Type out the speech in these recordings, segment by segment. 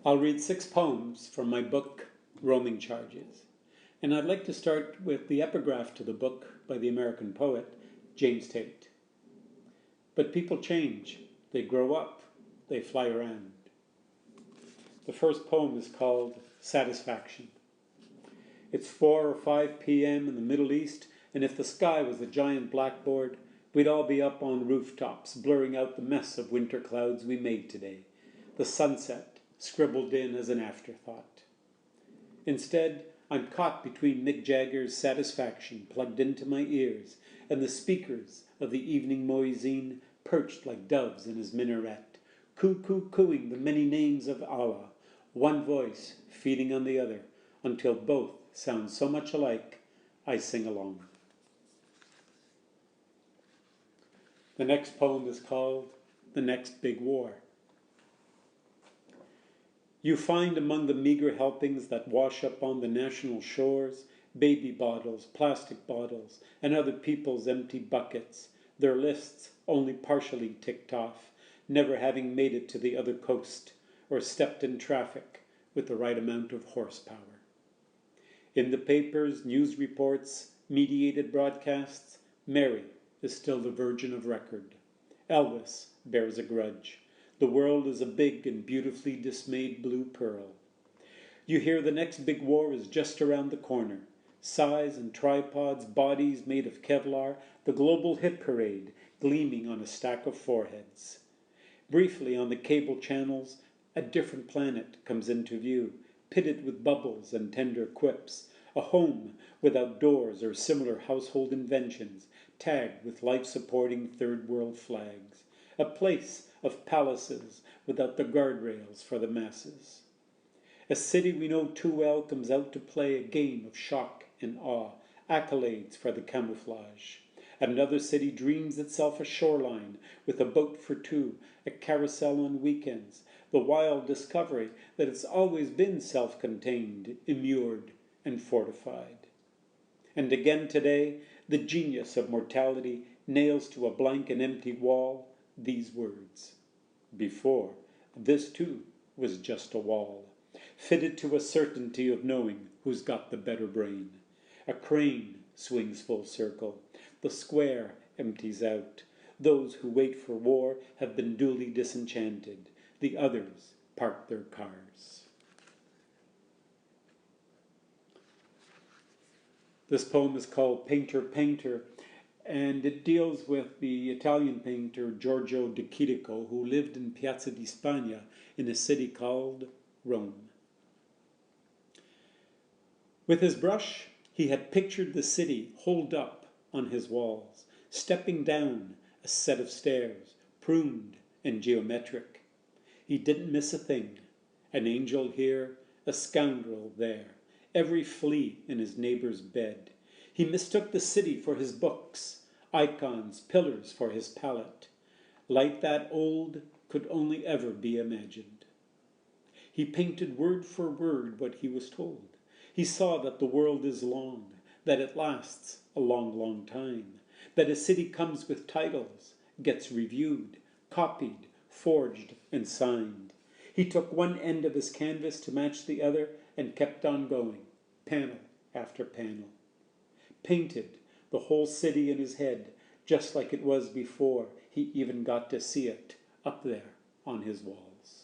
I'll read 6 poems from my book, Roaming Charges. And I'd like to start with the epigraph to the book by the American poet, James Tate. But people change. They grow up. They fly around. The first poem is called Satisfaction. It's 4 or 5 p.m. in the Middle East, and if the sky was a giant blackboard, we'd all be up on rooftops, blurring out the mess of winter clouds we made today. The sunset scribbled in as an afterthought. Instead, I'm caught between Mick Jagger's Satisfaction plugged into my ears and the speakers of the evening muezzin perched like doves in his minaret, cooing the many names of Allah, one voice feeding on the other, until both sound so much alike, I sing along. The next poem is called The Next Big War. You find among the meager helpings that wash up on the national shores baby bottles, plastic bottles, and other people's empty buckets, their lists only partially ticked off, never having made it to the other coast or stepped in traffic with the right amount of horsepower. In the papers, news reports, mediated broadcasts, Mary is still the virgin of record. Elvis bears a grudge. The world is a big and beautifully dismayed blue pearl. You hear the next big war is just around the corner. Size and tripods, bodies made of Kevlar, the global hit parade gleaming on a stack of foreheads. Briefly on the cable channels, a different planet comes into view, pitted with bubbles and tender quips, a home without doors or similar household inventions, tagged with life-supporting third world flags, a place of palaces without the guardrails for the masses. A city we know too well comes out to play a game of shock and awe, accolades for the camouflage. Another city dreams itself a shoreline with a boat for two, a carousel on weekends, the wild discovery that it's always been self-contained, immured, and fortified. And again today, the genius of mortality nails to a blank and empty wall these words: before, this too was just a wall, fitted to a certainty of knowing who's got the better brain. A crane swings full circle. The square empties out. Those who wait for war have been duly disenchanted. The others park their cars. This poem is called Painter, Painter, and it deals with the Italian painter Giorgio de Chirico, who lived in Piazza di Spagna in a city called Rome. With his brush, he had pictured the city holed up on his walls, stepping down a set of stairs, pruned and geometric. He didn't miss a thing, an angel here, a scoundrel there, every flea in his neighbor's bed. He mistook the city for his books, icons, pillars for his palette. Light that old could only ever be imagined. He painted word for word what he was told. He saw that the world is long, that it lasts a long, long time, that a city comes with titles, gets reviewed, copied, forged, and signed. He took one end of his canvas to match the other and kept on going, panel after panel. Painted the whole city in his head, just like it was before he even got to see it up there on his walls.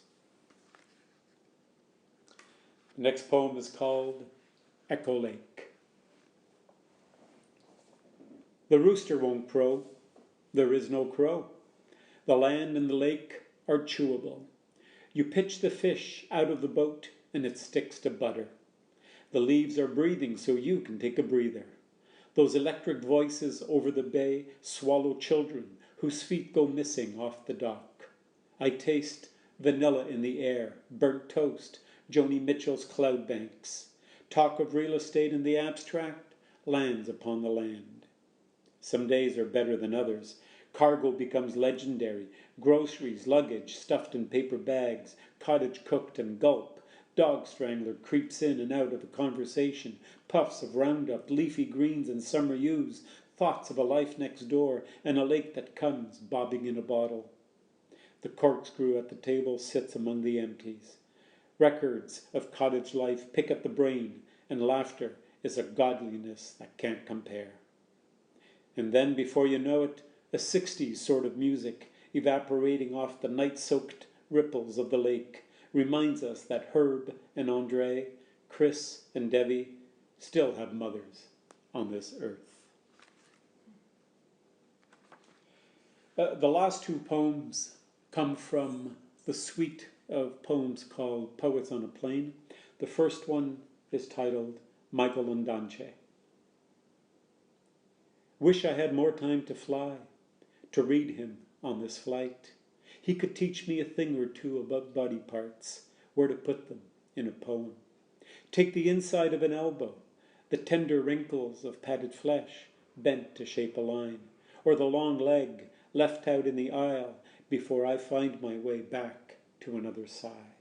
The next poem is called Echo Lake. The rooster won't crow. There is no crow. The land and the lake are chewable. You pitch the fish out of the boat and it sticks to butter. The leaves are breathing so you can take a breather. Those electric voices over the bay swallow children whose feet go missing off the dock. I taste vanilla in the air, burnt toast, Joni Mitchell's cloud banks. Talk of real estate in the abstract lands upon the land. Some days are better than others. Cargo becomes legendary. Groceries, luggage stuffed in paper bags, cottage cooked and gulp. Dog strangler creeps in and out of a conversation, puffs of Roundup, leafy greens and summer yews, thoughts of a life next door, and a lake that comes bobbing in a bottle. The corkscrew at the table sits among the empties. Records of cottage life pick at the brain, and laughter is a godliness that can't compare. And then, before you know it, a 60s sort of music evaporating off the night-soaked ripples of the lake reminds us that Herb and Andre, Chris and Debbie still have mothers on this earth. The last two poems come from the suite of poems called Poets on a Plane. The first one is titled Michael Ondaatje. Wish I had more time to fly, to read him on this flight. He could teach me a thing or two about body parts, where to put them in a poem. Take the inside of an elbow, the tender wrinkles of padded flesh, bent to shape a line, or the long leg left out in the aisle before I find my way back to another sigh.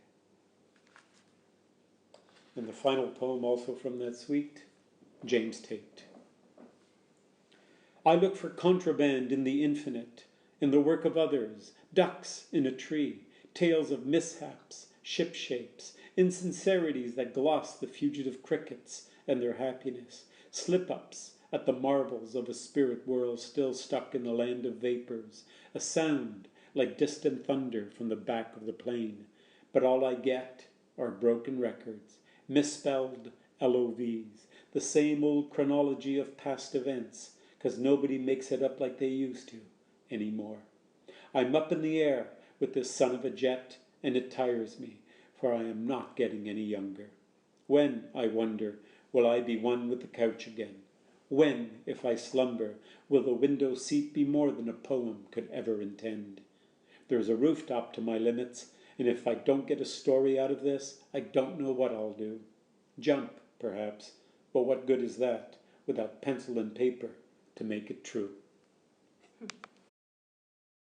And the final poem, also from that suite, James Tate. I look for contraband in the infinite, in the work of others, ducks in a tree, tales of mishaps, ship shapes, insincerities that gloss the fugitive crickets and their happiness, slip-ups at the marvels of a spirit world still stuck in the land of vapors, a sound like distant thunder from the back of the plane. But all I get are broken records, misspelled LOVs, the same old chronology of past events, because nobody makes it up like they used to anymore. I'm up in the air with this son of a jet, and it tires me, for I am not getting any younger. When, I wonder, will I be one with the couch again? When, if I slumber, will the window seat be more than a poem could ever intend? There's a rooftop to my limits, and if I don't get a story out of this, I don't know what I'll do. Jump, perhaps, but what good is that without pencil and paper to make it true?